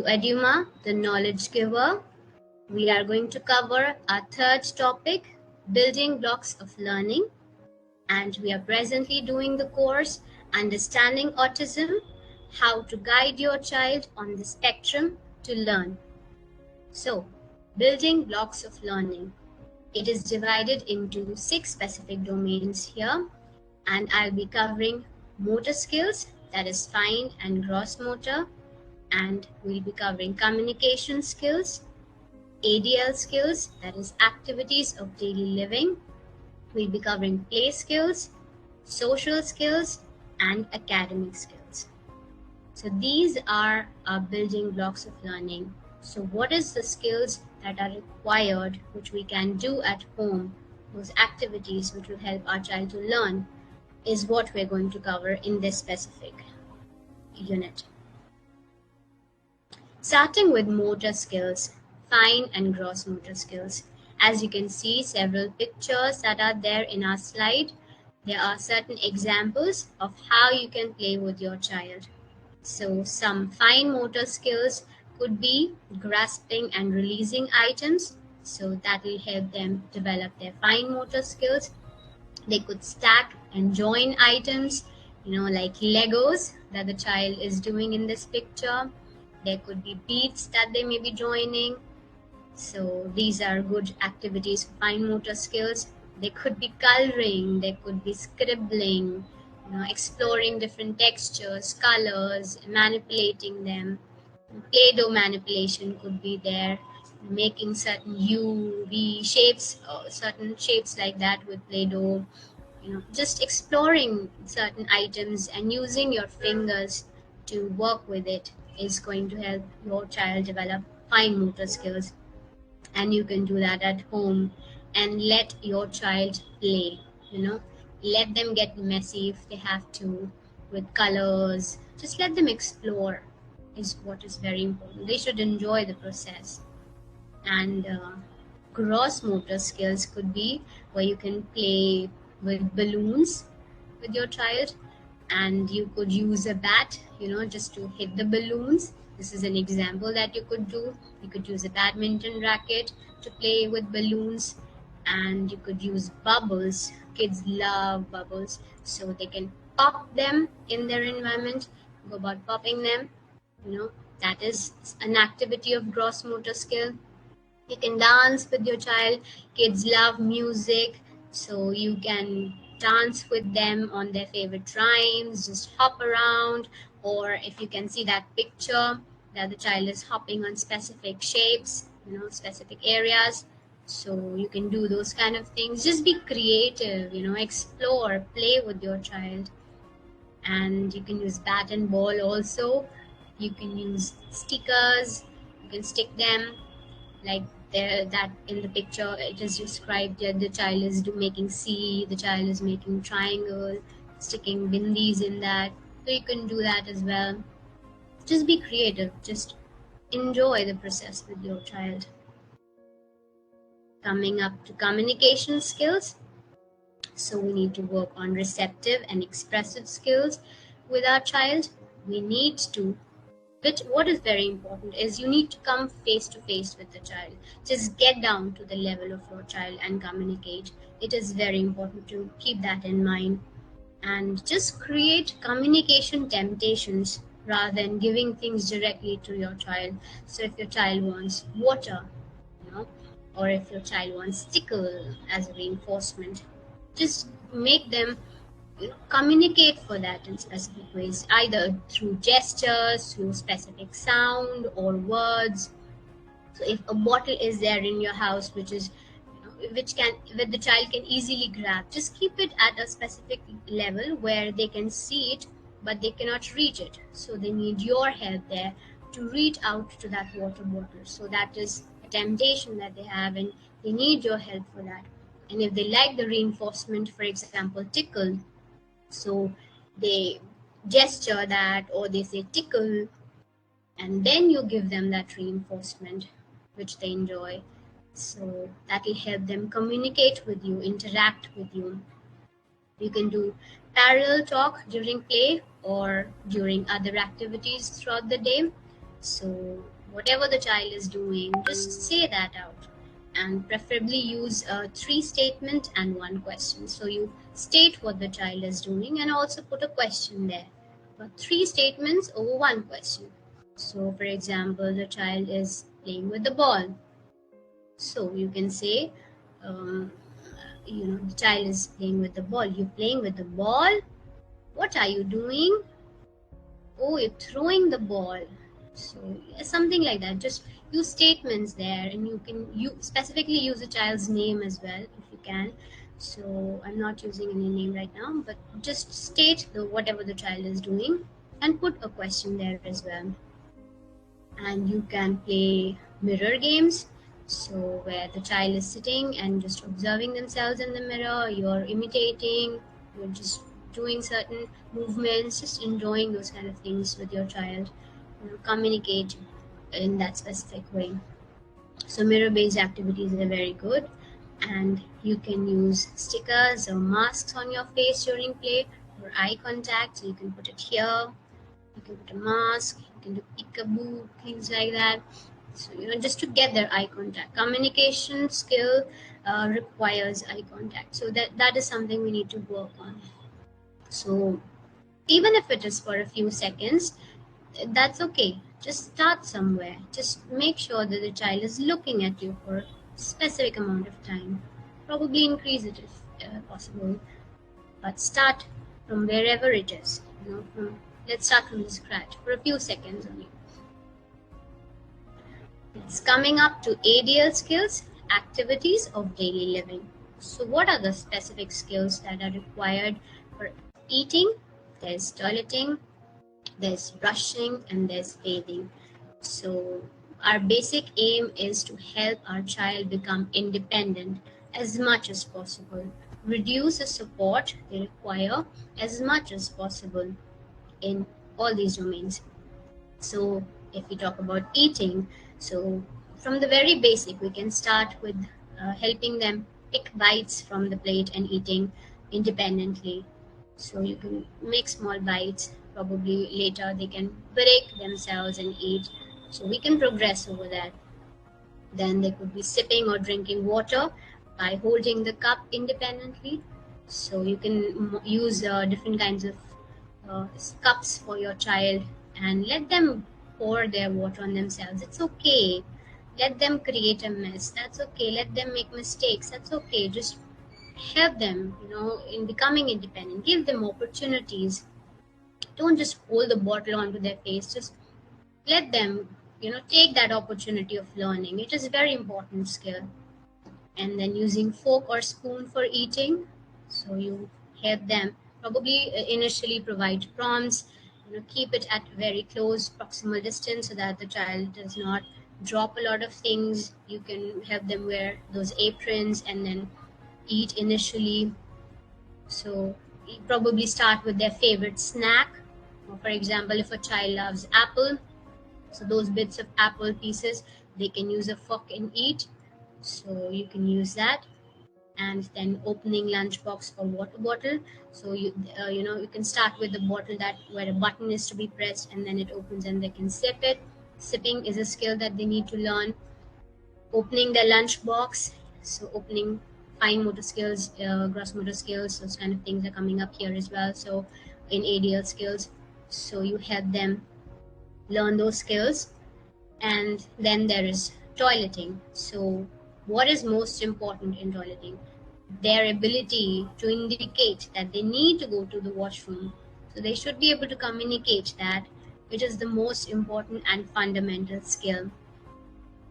Eduma, the knowledge giver. We are going to cover our third topic, building blocks of learning. And we are presently doing the course, Understanding Autism, how to guide your child on the spectrum to learn. So, building blocks of learning. It is divided into 6 specific domains here, and I'll be covering motor skills, that is fine and gross motor, and we'll be covering communication skills, ADL skills, that is activities of daily living. We'll be covering play skills, social skills, and academic skills. So these are our building blocks of learning. So what is the skills that are required, which we can do at home, those activities which will help our child to learn, is what we're going to cover in this specific unit. Starting with motor skills, fine and gross motor skills. As you can see, several pictures that are there in our slide. There are certain examples of how you can play with your child. So some fine motor skills could be grasping and releasing items. So that will help them develop their fine motor skills. They could stack and join items, like Legos that the child is doing in this picture. There could be beads that they may be joining. So these are good activities for fine motor skills. They could be coloring, they could be scribbling, exploring different textures, colors, manipulating them. Play-Doh manipulation could be there, making certain U, V shapes, certain shapes like that with Play-Doh. Just exploring certain items and using your fingers to work with it is going to help your child develop fine motor skills. And you can do that at home and let your child play. Let them get messy if they have to with colors. Just let them explore is what is very important. They should enjoy the process. And gross motor skills could be where you can play with balloons with your child, and you could use a bat, just to hit the balloons. This is an example that you could do. You could use a badminton racket to play with balloons, and you could use bubbles. Kids love bubbles, so they can pop them in their environment. Go about popping them. That is an activity of gross motor skill. You can dance with your child. Kids love music, so you can dance with them on their favorite rhymes, just hop around. Or if you can see that picture that the child is hopping on specific shapes, specific areas, so you can do those kind of things. Just be creative, explore, play with your child. And you can use bat and ball also. You can use stickers, you can stick them like there, that in the picture it is described that the child is making C, the child is making triangle, sticking bindis in that. So you can do that as well. Just be creative, just enjoy the process with your child. Coming up to communication skills. So we need to work on receptive and expressive skills with our child. We need to, but what is very important is you need to come face to face with the child. Just get down to the level of your child and communicate. It is very important to keep that in mind. And just create communication temptations rather than giving things directly to your child. So if your child wants water, or if your child wants tickle as a reinforcement, just make them communicate for that in specific ways, either through gestures, through specific sound or words. So if a bottle is there in your house which the child can easily grab, just keep it at a specific level where they can see it but they cannot reach it, so they need your help there to reach out to that water bottle. So that is a temptation that they have, and they need your help for that. And if they like the reinforcement, for example tickle, so they gesture that or they say tickle, and then you give them that reinforcement which they enjoy. So that will help them communicate with you, interact with you. You can do parallel talk during play or during other activities throughout the day. So whatever the child is doing, just say that out. And preferably use a three statement and one question. So you state what the child is doing and also put a question there. But three statements over one question. So, for example, the child is playing with the ball. So you can say, um, the child is playing with the ball. You're playing with the ball. What are you doing? Oh, you're throwing the ball. So yeah, something like that. Just use statements there, and you specifically use the child's name as well if you can. So I'm not using any name right now, but just state the whatever the child is doing and put a question there as well. And you can play mirror games, so where the child is sitting and just observing themselves in the mirror, you're imitating, you're just doing certain movements, just enjoying those kind of things with your child. Communicate in that specific way. So mirror based activities are very good. And you can use stickers or masks on your face during play for eye contact. So you can put it here, you can put a mask, you can do peekaboo, things like that. So, just to get their eye contact. Communication skill requires eye contact. So that is something we need to work on. So even if it is for a few seconds, that's okay. Just start somewhere. Just make sure that the child is looking at you for a specific amount of time. Probably increase it if possible, but start from wherever it is. Let's start from the scratch for a few seconds only. It's coming up to ADL skills, activities of daily living. So, what are the specific skills that are required for eating? There's toileting, there's brushing, and there's bathing. So, our basic aim is to help our child become independent as much as possible, reduce the support they require as much as possible in all these domains. So, if we talk about eating, so from the very basic, we can start with helping them pick bites from the plate and eating independently. So, you can make small bites, probably later they can break themselves and eat. So, we can progress over that. Then they could be sipping or drinking water by holding the cup independently. So, you can use different kinds of cups for your child and let them pour their water on themselves. It's okay. Let them create a mess. That's okay. Let them make mistakes. That's okay. Just help them, in becoming independent. Give them opportunities. Don't just hold the bottle onto their face. Just let them, take that opportunity of learning. It is a very important skill. And then using fork or spoon for eating. So you help them probably initially provide prompts, keep it at very close proximal distance so that the child does not drop a lot of things. You can help them wear those aprons and then eat initially. So you probably start with their favorite snack. For example, if a child loves apple, so those bits of apple pieces, they can use a fork and eat. So you can use that. And then opening lunchbox or water bottle. So you can start with the bottle that where a button is to be pressed and then it opens and they can sip it. Sipping is a skill that they need to learn. Opening their lunchbox, so opening fine motor skills, gross motor skills, those kind of things are coming up here as well. So in ADL skills, so you help them learn those skills. And then there is toileting. So what is most important in toileting? Their ability to indicate that they need to go to the washroom. So they should be able to communicate that, which is the most important and fundamental skill.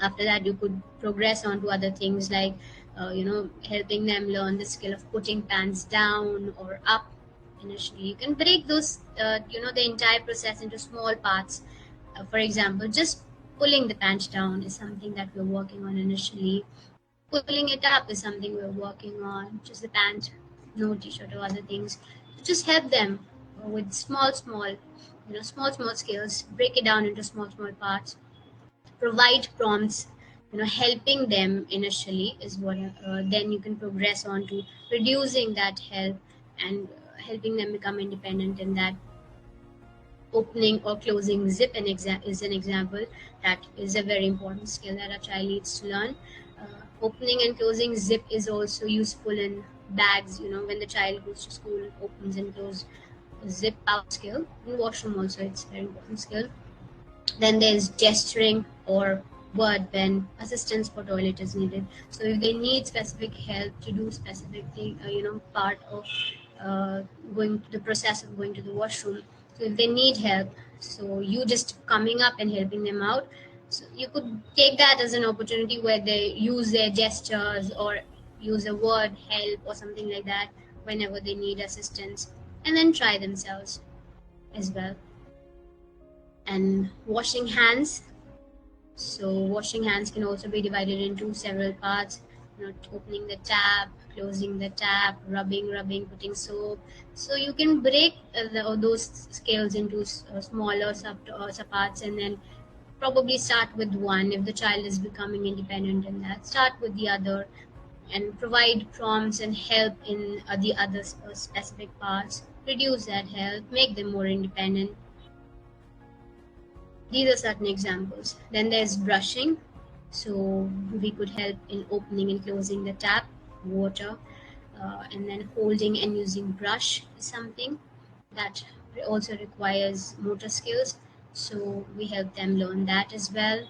After that, you could progress on to other things like, helping them learn the skill of putting pants down or up initially. You can break those, the entire process into small parts. For example, just pulling the pants down is something that we're working on initially. Pulling it up is something we're working on, just the pant, no t-shirt or other things. Just help them with small skills, break it down into small parts, provide prompts, helping them initially is what, then you can progress on to reducing that help and helping them become independent in that. Opening or closing zip is an example. That is a very important skill that a child needs to learn. Opening and closing zip is also useful in bags. When the child goes to school, opens and closes zip out skill. In washroom also, it's a very important skill. Then there's gesturing or word when assistance for toilet is needed. So if they need specific help to do specific thing, part of going to the process of going to the washroom. So if they need help, so you just coming up and helping them out. So you could take that as an opportunity where they use their gestures or use a word help or something like that whenever they need assistance, and then try themselves as well. And washing hands. So washing hands can also be divided into several parts. Opening the tap, closing the tap, rubbing, putting soap. So you can break those scales into smaller sub parts, and then probably start with one if the child is becoming independent in that. Start with the other and provide prompts and help in the other specific parts. Reduce that help, make them more independent. These are certain examples. Then there's brushing. So we could help in opening and closing the tap, water, and then holding and using brush is something that also requires motor skills. So we help them learn that as well.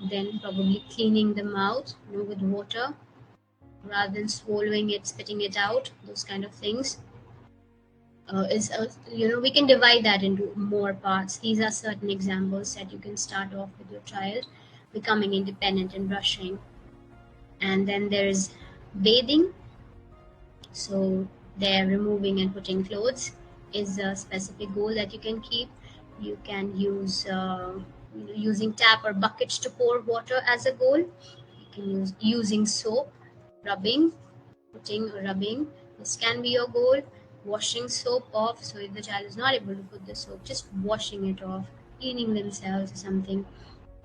Then probably cleaning the mouth, with water rather than swallowing it, spitting it out, those kind of things. We can divide that into more parts. These are certain examples that you can start off with your child becoming independent and brushing. And then there's bathing. So there, removing and putting clothes is a specific goal that you can keep. You can use using tap or buckets to pour water as a goal. You can use using soap, rubbing, putting or rubbing. This can be your goal. Washing soap off. So if the child is not able to put the soap, just washing it off, cleaning themselves is something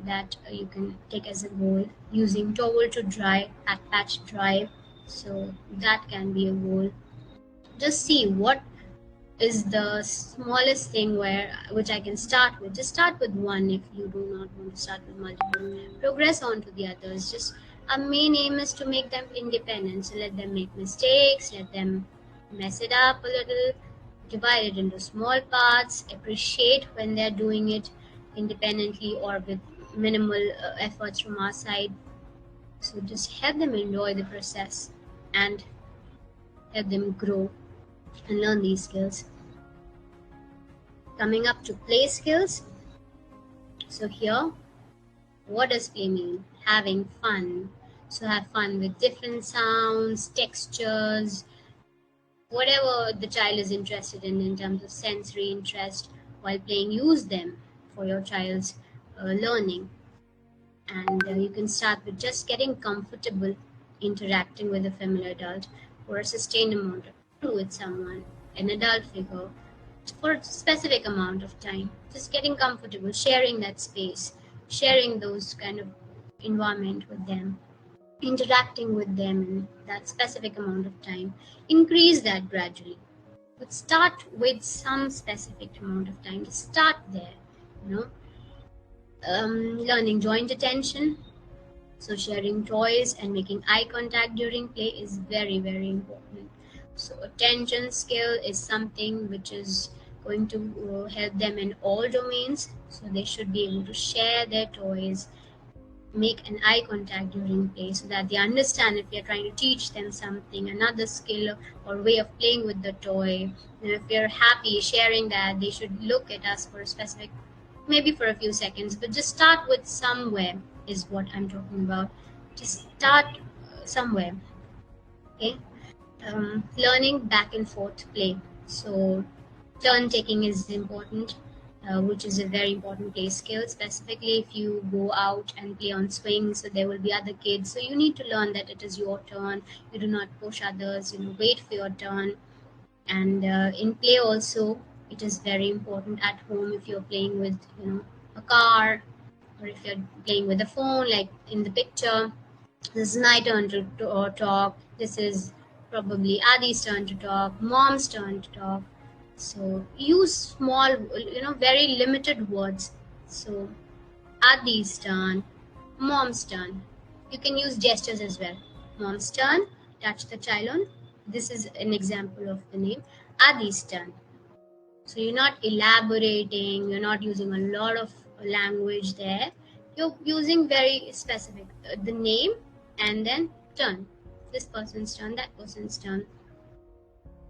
that you can take as a goal. Using towel to dry, at patch dry. So that can be a goal. Just see what is the smallest thing which I can start with. Just start with one if you do not want to start with multiple. Progress on to the others. Just our main aim is to make them independent. So let them make mistakes, let them mess it up a little, divide it into small parts, appreciate when they're doing it independently or with minimal efforts from our side. So just help them enjoy the process and help them grow and learn these skills. Coming up to play skills. So here, what does play mean? Having fun. So have fun with different sounds, textures, whatever the child is interested in terms of sensory interest while playing. Use them for your child's learning. And you can start with just getting comfortable interacting with a familiar adult for a sustained amount of time with someone, an adult figure, for a specific amount of time. Just getting comfortable, sharing that space, sharing those kind of environment with them, interacting with them in that specific amount of time. Increase that gradually. But start with some specific amount of time. Just start there, you know. Learning joint attention. So sharing toys and making eye contact during play is very, very important. So attention skill is something which is going to help them in all domains. So they should be able to share their toys, make an eye contact during play so that they understand if we are trying to teach them something, another skill or way of playing with the toy. And if they're happy sharing that, they should look at us for a specific, maybe for a few seconds, but just start with somewhere is what I'm talking about. Just start somewhere. Okay. Learning back and forth play. So turn taking is important, which is a very important play skill, specifically if you go out and play on swings, so there will be other kids. So you need to learn that it is your turn. You do not push others, wait for your turn. And in play also, it is very important at home if you're playing with, a car, or if you're playing with a phone, like in the picture. This is my turn to talk. This is probably Adi's turn to talk, mom's turn to talk. So use small, very limited words. So Adi's turn, mom's turn. You can use gestures as well. Mom's turn, touch the child on. This is an example of the name. Adi's turn. So you're not elaborating, you're not using a lot of language there. You're using very specific, the name and then turn. This person's turn, that person's turn.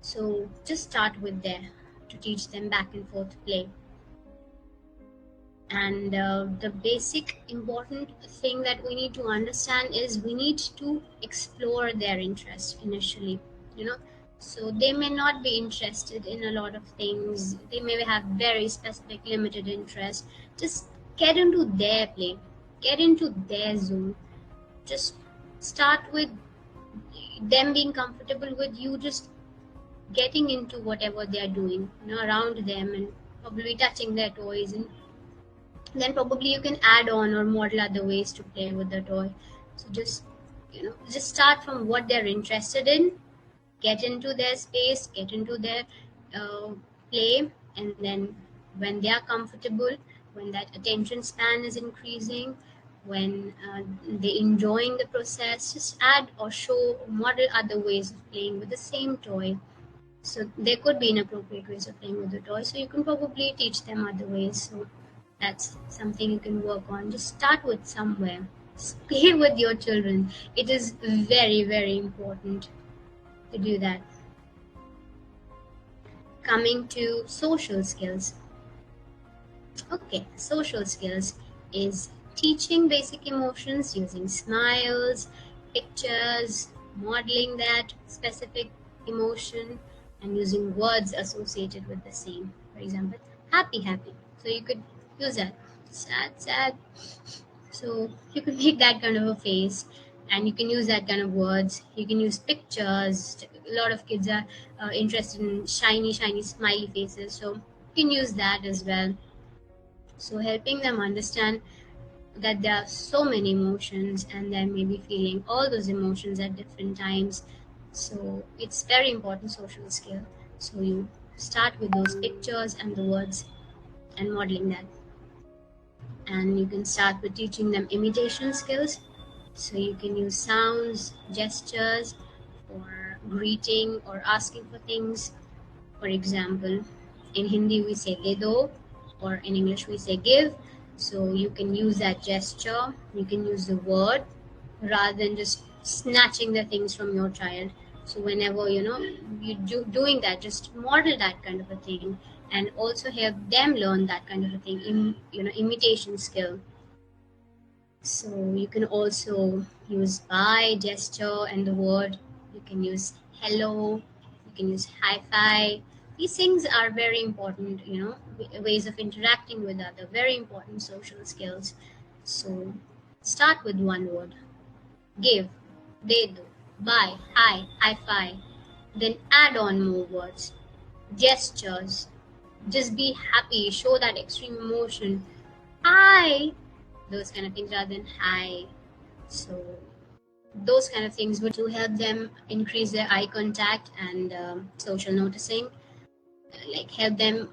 So just start with there to teach them back and forth play. And the basic important thing that we need to understand is we need to explore their interest initially, you know. So they may not be interested in a lot of things, they may have very specific limited interest. Just get into their play, get into their zone. Just start with them being comfortable with you, just getting into whatever they are doing, around them, and probably touching their toys, and then probably you can add on or model other ways to play with the toy. So just start from what they're interested in, get into their space, get into their uh, play, and then when they are comfortable, when that attention span is increasing, when they enjoying the process, just add or show model other ways of playing with the same toy. So there could be inappropriate ways of playing with the toy, so you can probably teach them other ways. So that's something you can work on. Just start with somewhere. Just play with your children. It is very, very important to do that. Coming to social skills. Okay, social skills is teaching basic emotions using smiles, pictures, modeling that specific emotion, and using words associated with the same. For example, happy, happy. So you could use that. Sad, sad. So you can make that kind of a face, and you can use that kind of words. You can use pictures. A lot of kids are interested in shiny, shiny, smiley faces. So you can use that as well. So helping them understand that there are so many emotions and they may be feeling all those emotions at different times. So it's very important social skill. So you start with those pictures and the words and modeling that. And you can start with teaching them imitation skills. So you can use sounds, gestures for greeting or asking for things. For example, in Hindi we say de do, or in English we say give. So you can use that gesture, you can use the word rather than just snatching the things from your child. So whenever doing that, just model that kind of a thing, and also help them learn that kind of a thing in imitation skill. So you can also use bye, gesture, and the word. You can use hello. You can use high five. These things are very important, ways of interacting with other, very important social skills. So start with one word. Give, they do, bye, hi, high five. Then add on more words. Gestures. Just be happy, show that extreme emotion. Hi, those kind of things rather than hi. So those kind of things would to help them increase their eye contact and social noticing, like help them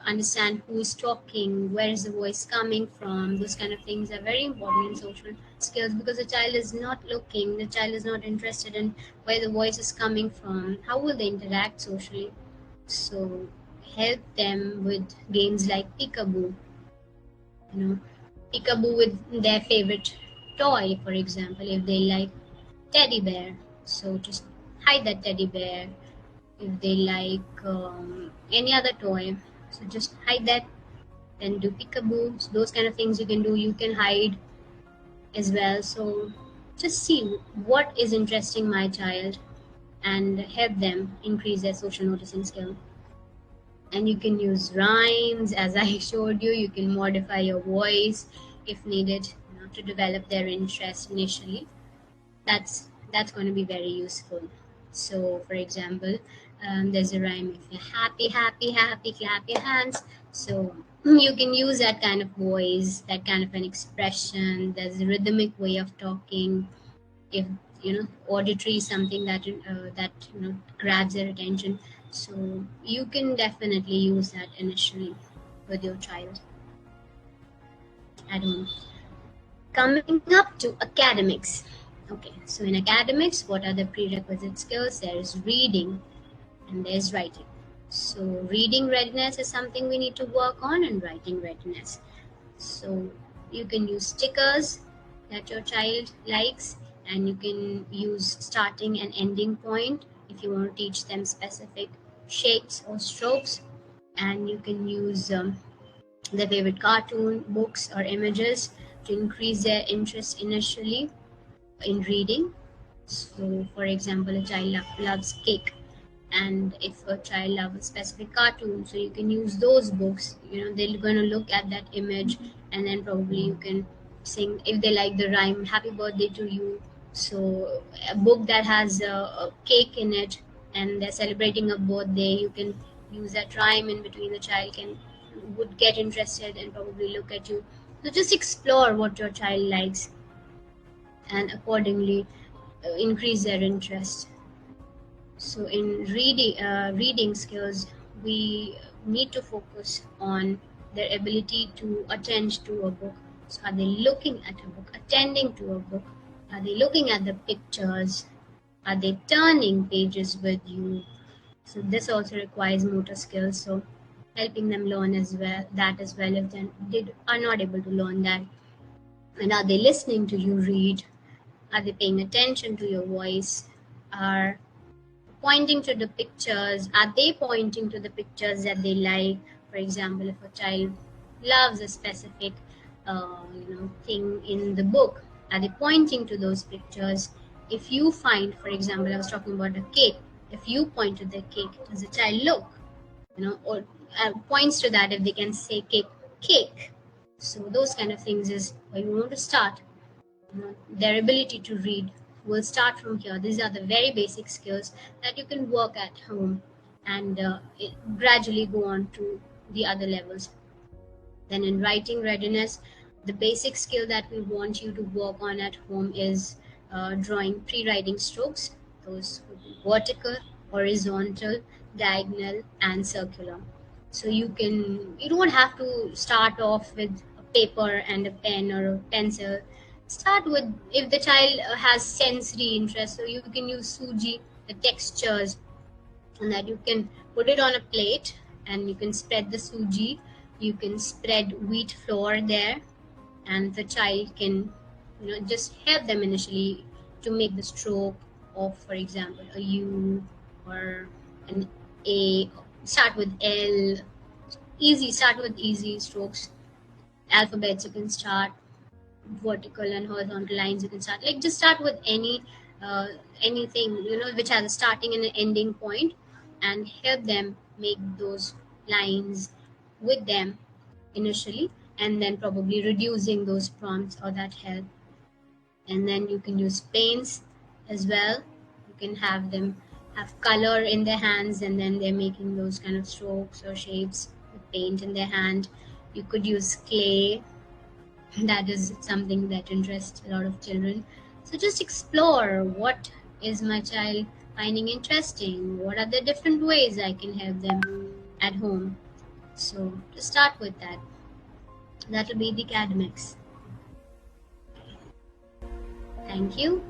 understand who is talking, where is the voice coming from. Those kind of things are very important in social skills, because the child is not looking, the child is not interested in where the voice is coming from. How will they interact socially? So help them with games like peekaboo, peekaboo with their favorite toy. For example, if they like teddy bear, so just hide that teddy bear. If they like any other toy, so just hide that. Then do peekaboo. So those kind of things you can do. You can hide as well. So just see what is interesting my child and help them increase their social noticing skill. And you can use rhymes as I showed you. You can modify your voice if needed, to develop their interest initially. That's going to be very useful. So for example, there's a rhyme: if you're happy, happy, happy, clap your hands. So you can use that kind of voice, that kind of an expression. There's a rhythmic way of talking. If auditory is something that grabs their attention, So you can definitely use that initially with your child at home. Coming up to academics. Okay, so in academics, what are the prerequisite skills? There is reading and there's writing. So reading readiness is something we need to work on, and writing readiness. So you can use stickers that your child likes, and you can use starting and ending point if you want to teach them specific shapes or strokes. And you can use their favorite cartoon, books, or images to increase their interest initially in reading. So, for example, a child loves cake, and if a child loves a specific cartoon, so you can use those books. They're going to look at that image, and then probably you can sing, if they like the rhyme, happy birthday to you. So a book that has a cake in it and they're celebrating a birthday, you can use that rhyme in between. The child can would get interested and probably look at you. So just explore what your child likes and accordingly increase their interest. So in reading skills, we need to focus on their ability to attend to a book. So are they looking at a book, attending to a book? Are they looking at the pictures? Are they turning pages with you? So this also requires motor skills. So helping them learn as well, that as well, if they are not able to learn that. And are they listening to you read? Are they paying attention to your voice? Are pointing to the pictures? Are they pointing to the pictures that they like? For example, if a child loves a specific thing in the book, are they pointing to those pictures? If you find, for example, I was talking about a cake, if you point to the cake, does the child look, or points to that? If they can say cake. So those kind of things is where you want to start. Their ability to read will start from here. These are the very basic skills that you can work at home, and gradually go on to the other levels. Then in writing readiness, the basic skill that we want you to work on at home is drawing pre-writing strokes. Those would be vertical, horizontal, diagonal, and circular. So you don't have to start off with a paper and a pen or a pencil. Start with, if the child has sensory interest, so you can use suji, the textures, and that you can put it on a plate and you can spread the suji, you can spread wheat flour there, and the child can just help them initially to make the stroke of, for example, a U or an A. Start with L. Start with easy strokes. Alphabets, you can start vertical and horizontal lines, you can start, like, just start with uh, anything which has a starting and an ending point, and help them make those lines with them initially, and then probably reducing those prompts or that help. And then you can use paints as well. You can have them have color in their hands, and then they're making those kind of strokes or shapes with paint in their hand. You could use clay. That is something that interests a lot of children. So just explore, what is my child finding interesting, what are the different ways I can help them at home. So to start with that will be the academics. Thank you.